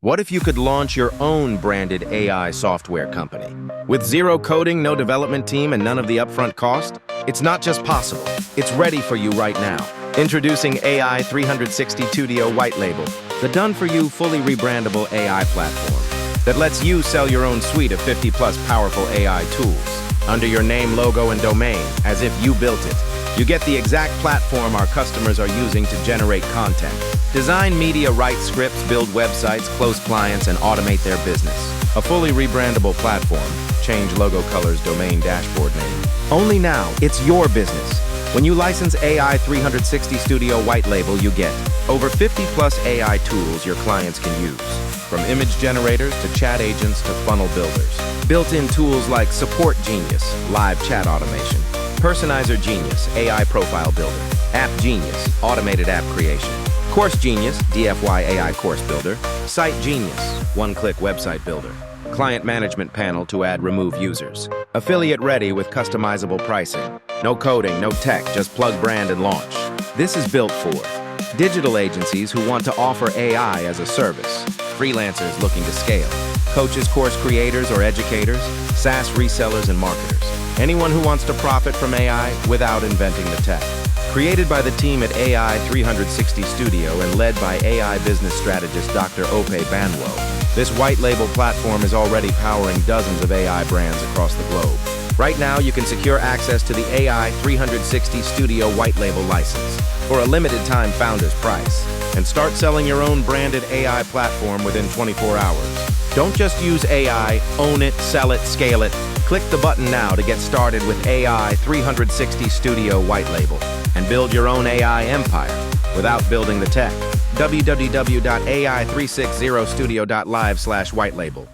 What if you could launch your own branded AI software company? With zero coding, no development team, and none of the upfront cost? It's not just possible, it's ready for you right now. Introducing Ai360Studio White Label, the done-for-you, fully rebrandable AI platform that lets you sell your own suite of 50-plus powerful AI tools under your name, logo, and domain, as if you built it. You get the exact platform our customers are using to generate content. Design media, write scripts, build websites, close clients, and automate their business. A fully rebrandable platform. Change logo colors, domain, dashboard name. Only now, it's your business. When you license Ai360Studio White Label, you get over 50-plus AI tools your clients can use. From image generators to chat agents to funnel builders. Built-in tools like Support Genius, live chat automation. Personalizer Genius, AI profile builder. App Genius, automated app creation. Course Genius, DFY AI course builder. Site Genius, one-click website builder. Client management panel to add remove users. Affiliate ready with customizable pricing. No coding, no tech, just plug brand and launch. This is built for digital agencies who want to offer AI as a service. Freelancers looking to scale. Coaches, course creators, or educators. SaaS resellers and marketers. Anyone who wants to profit from AI without inventing the tech. Created by the team at Ai360Studio and led by AI business strategist Dr. Ope Banwo, this white label platform is already powering dozens of AI brands across the globe. Right now, you can secure access to the Ai360Studio white label license for a limited time founder's price and start selling your own branded AI platform within 24 hours. Don't just use AI, own it, sell it, scale it. Click the button now to get started with Ai360Studio White Label and build your own AI empire without building the tech. www.ai360studio.live/whitelabel